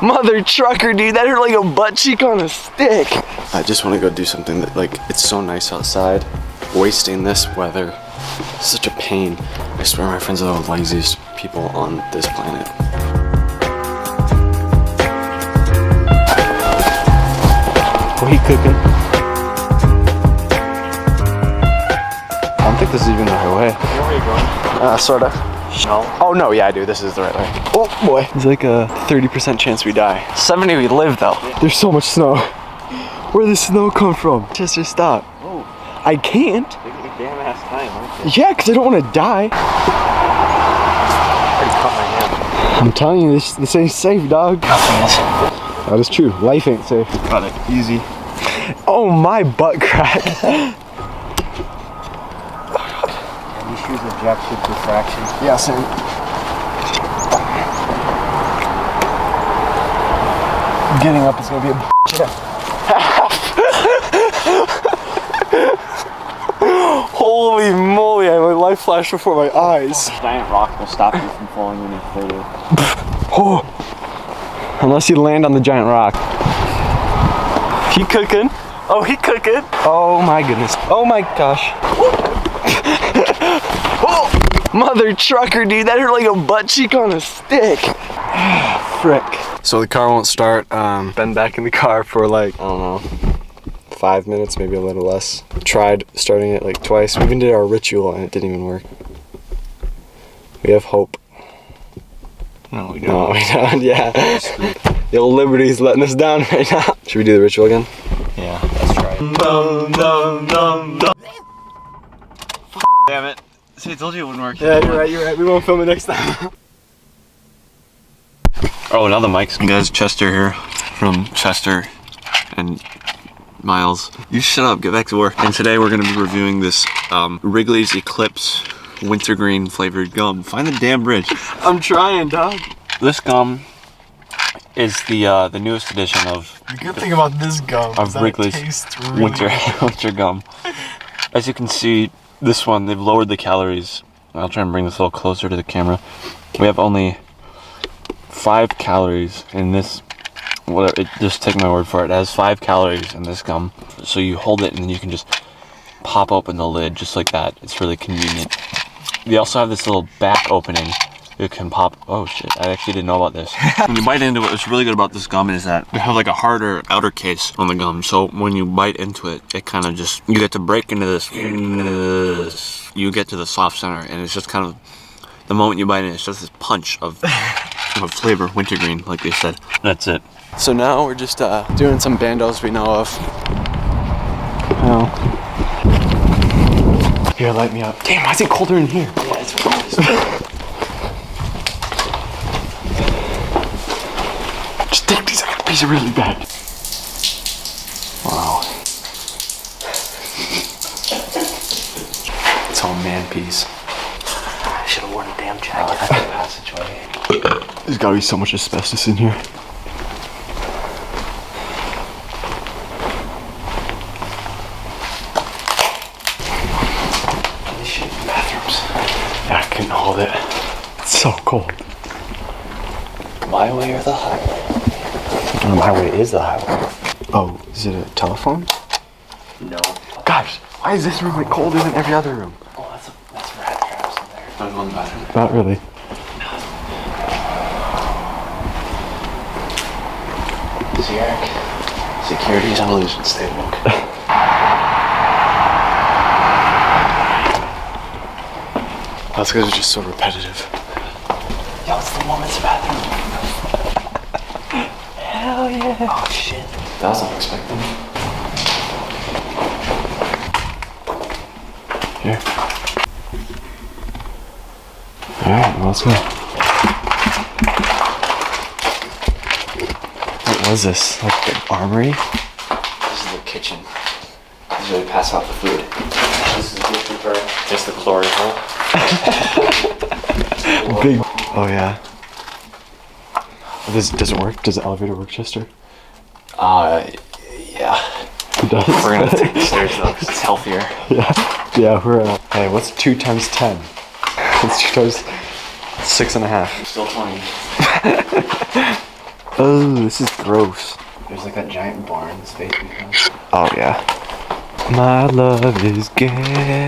Mother trucker, dude, that hurt like a butt cheek on a stick. I just want to go do something that, like, it's so nice outside. Wasting this weather is such a pain. I swear my friends are the laziest people on this planet. Oh, he cooking. I don't think this is even the right way. You know where you're going? Sorta. No. Oh no, yeah, I do. This is the right way. Oh boy. There's like a 30% chance we die. 70 we live though. Yeah. There's so much snow. Where did the snow come from? Chester, stop. Oh. I can't. Taking a damn ass time, aren't you? Yeah, because I don't want to die. I already cut my hand. I'm telling you, this ain't safe, dog. Nothing is. That is true. Life ain't safe. Got it. Easy. Oh, my butt crack. These shoes are jack shit for fraction. Yeah, same. Getting up is gonna be a bitch. Holy moly, I had my life flash before my eyes. Giant rock will stop you from falling any further. Oh. Unless you land on the giant rock. He cooking. Oh, he cooking. Oh my goodness. Oh my gosh. Oh, mother trucker, dude, that hurt like a butt cheek on a stick. Frick. So the car won't start. Been back in the car for like, I don't know, 5 minutes, maybe a little less. Tried starting it like twice. We even did our ritual and it didn't even work. We have hope. No, we don't. No, we don't, yeah. The old Liberty's letting us down right now. Should we do the ritual again? Yeah, let's try it. Damn it. See, I told you it wouldn't work. Yeah, you're right. We won't film it next time. Oh, now the mic's. Guys, Chester here from Chester and Myles. You shut up, get back to work. And today we're gonna be reviewing this Wrigley's Eclipse wintergreen flavored gum. Find the damn bridge. I'm trying, dog. This gum is the newest edition of The good thing about this gum of is that Wrigley's it tastes really winter gum. As you can see, this one they've lowered the calories. I'll try and bring this a little closer to the camera. We have only 5 calories in this. Whatever, just take my word for it. It has 5 calories in this gum. So you hold it and then you can just pop open the lid just like that. It's really convenient. They also have this little back opening. You can pop. Oh shit! I actually didn't know about this. When you bite into it, what's really good about this gum is that they have like a harder outer case on the gum. So when you bite into it, it kind of just, you get to break into this. You get to the soft center, and it's just kind of the moment you bite in, it's just this punch of flavor, wintergreen, like they said. That's it. So now we're just doing some bandos we know of. Oh. Here, light me up. Damn, why is it colder in here? Yeah, it's Just take these out. These are really bad. Wow. It's all man peas. I should have worn a damn jacket for the passageway. There's gotta be so much asbestos in here. These shitty bathrooms. Yeah, I couldn't hold it. It's so cold. My way or the highway? My way is the highway. Oh, is it a telephone? No. Gosh, why is this room like colder than every other room? Oh, that's rat traps in there. Don't go in the bathroom. Not really. See, Eric? Security's on illusion. Stay woke. That's because it's just so repetitive. Yo, it's the woman's bathroom. Hell yeah. Oh shit. That was unexpected. Here. Alright, well, let's go. What was this? Like the armory? This is the kitchen. This is where they pass out the food. This is the kitchen for just the glory hole. Big. Oh yeah. Does it work? Does the elevator work, Chester? Yeah. It does. We're gonna take the stairs though, because it's healthier. Yeah, we're hey, what's 2 times 10? What's 2 times 6.5? Still 20. Oh, this is gross. There's like that giant barn space behind. Oh yeah. My love is guaranteed.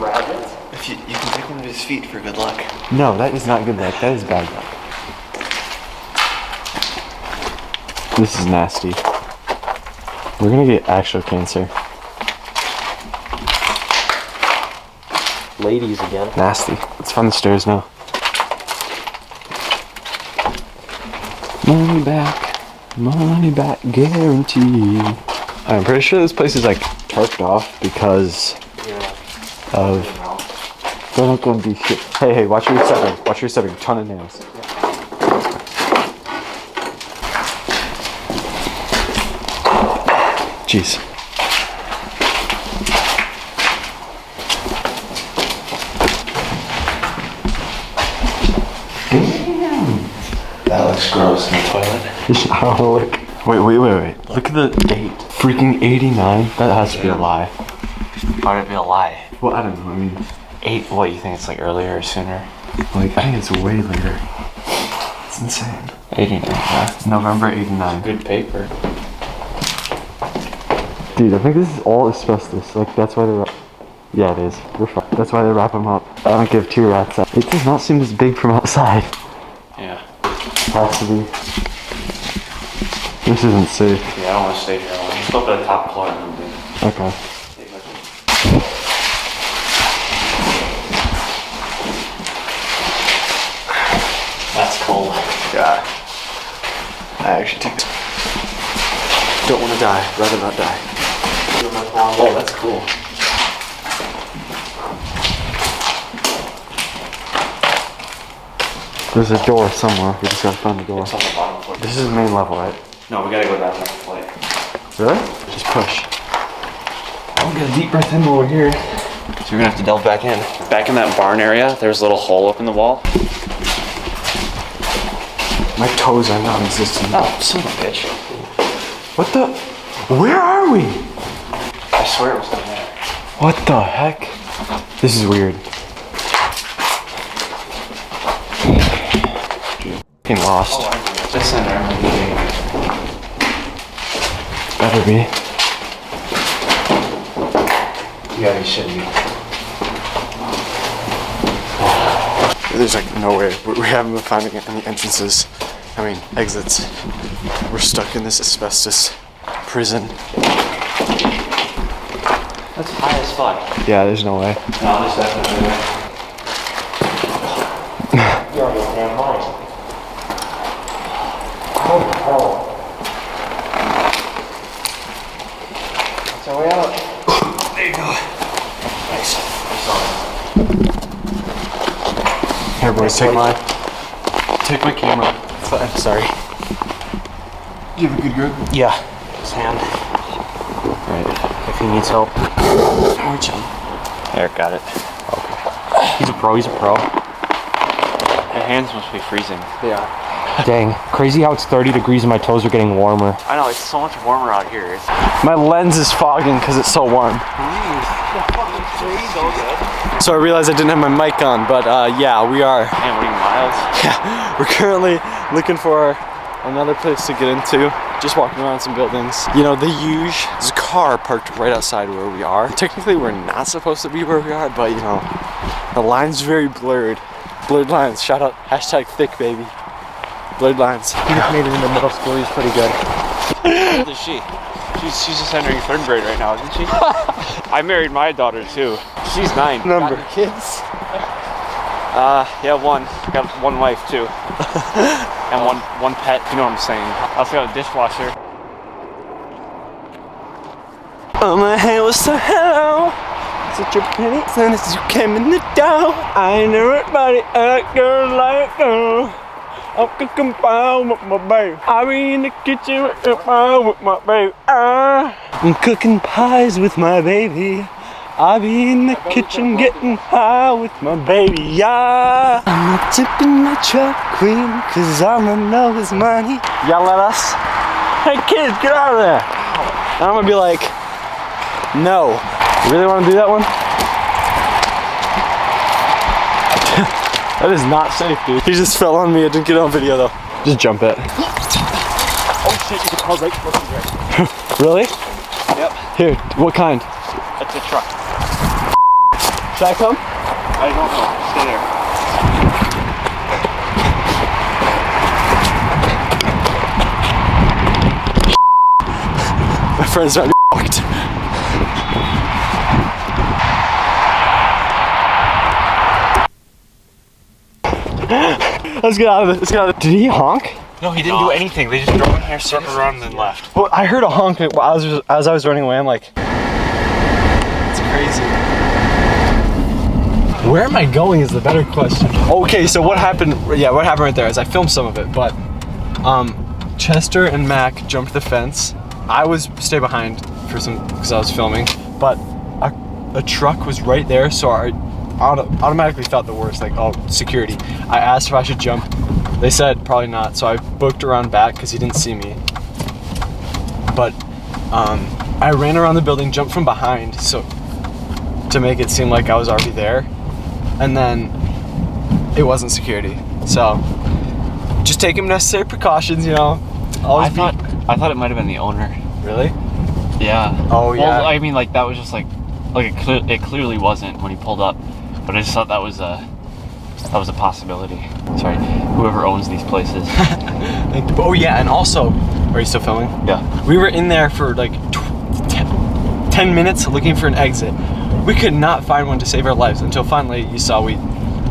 Rabbit? If you can take one of his feet for good luck. No, that is not good luck. That is bad luck. This is nasty. We're gonna get actual cancer. Ladies again. Nasty. Let's find the stairs now. Money back guarantee. I'm pretty sure this place is like tarped off because of. Don't go do shit. Hey, watch where you're stepping. Watch where you're stepping. Ton of nails. Jeez. That looks gross in the toilet. I don't know, look. Wait. Look at the date. Freaking 89? That has to be a lie. Why would it be a lie? Well, I don't know. I mean, 8, what, you think it's like earlier or sooner? like, I think it's way later. It's insane. 89, yeah. November 89. Good paper. Dude, I think this is all asbestos. Like, that's why they're. Yeah, it is. We're fine. That's why they wrap them up. I don't give two rats out. It does not seem this big from outside. Yeah. Has to be. This isn't safe. Yeah, I don't want to stay here long. Let's go up to the top floor and then do. Okay. That's cold. Yeah. I actually take this. Don't want to die. Rather not die. Oh, that's cool. There's a door somewhere. We just gotta find the door. It's on the bottom floor. This is the main level, right? No, we gotta go down that flight. Really? Just push. I'll get a deep breath in while we're here. So you're gonna have to delve back in. Back in that barn area, there's a little hole up in the wall. My toes are non-existent. Oh, son of a bitch. What the? Where are we? I swear it was down there. What the heck? This is weird. Getting lost. Just in there. Better be. You gotta be shitting me. There's like no way. We haven't been finding any entrances. I mean, exits. We're stuck in this asbestos prison. That's high as fuck. Yeah, there's no way. No, there's definitely a way. You're on your damn mind. That's our way out. There you go. Nice. Here, boys, take my camera. I'm sorry. Do you have a good grip? Yeah. His hand. Right. If he needs help. More chill. Eric got it. He's a pro. Your hands must be freezing. Yeah. Dang, crazy how it's 30 degrees and my toes are getting warmer. I know, it's so much warmer out here. My lens is fogging because it's so warm. So I realized I didn't have my mic on, but yeah, we are. Man, what are you, Myles? Yeah, we're currently looking for another place to get into. Just walking around some buildings. You know, the huge. There's a car parked right outside where we are. Technically, we're not supposed to be where we are, but you know, the line's very blurred. Blurred lines. Shout out #thick baby. Blurred lines. He just made it into middle school, he's pretty good. How old is she? She's just entering 3rd grade right now, isn't she? I married my daughter too. She's 9. Number. Got your kids? Yeah, one. Got one wife too. And one pet, you know what I'm saying. I also got a dishwasher. Oh my hand was so hello. Such a penny soon as you came in the door. I ain't everybody act girl like girl. I'm cooking pie with my baby. I be in the kitchen with my baby. I'm cooking pies with my baby. I be in the kitchen getting high with my baby. Yeah. I'm not tipping my truck queen, cause all I know is money. Yell at us. Hey kids, get out of there. And I'm gonna be like, no. You really wanna do that one? That is not safe, dude. He just fell on me. I didn't get it on video though. Just jump it. Oh shit, you can tell right close to there. Really? Yep. Here, what kind? It's a truck. Should I come? I don't know. Stay there. My friend's not fucked. Let's get out of it. Let's get out of it. Did he honk? No, he didn't do anything. They just drove in here, circled around, and then left. Well, I heard a honk as I was running away. I'm like, it's crazy. Where am I going is the better question. Okay, so what happened? Yeah, what happened right there is I filmed some of it, but Chester and Mac jumped the fence. I was stay behind for some because I was filming, but a truck was right there, so I automatically thought the worst, like, oh, security. I asked if I should jump. They said probably not, so I booked around back because he didn't see me. But I ran around the building, jumped from behind, so to make it seem like I was already there, and then it wasn't security. So just taking necessary precautions, you know. I thought it might have been the owner. Really? Yeah. Oh yeah. Well, I mean, like that was just like it clearly wasn't when he pulled up, but I just thought that was a possibility. Sorry, whoever owns these places. Oh yeah, and also, are you still filming? Yeah. We were in there for like 10 minutes looking for an exit. We could not find one to save our lives until finally you saw we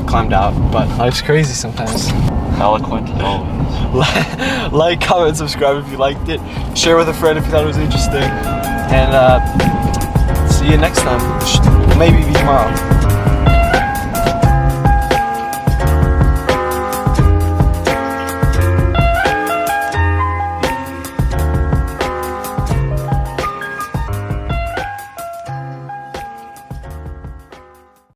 climbed out. But life's crazy sometimes. Eloquent as always. Like, comment, subscribe if you liked it. Share with a friend if you thought it was interesting. And see you next time. Maybe tomorrow.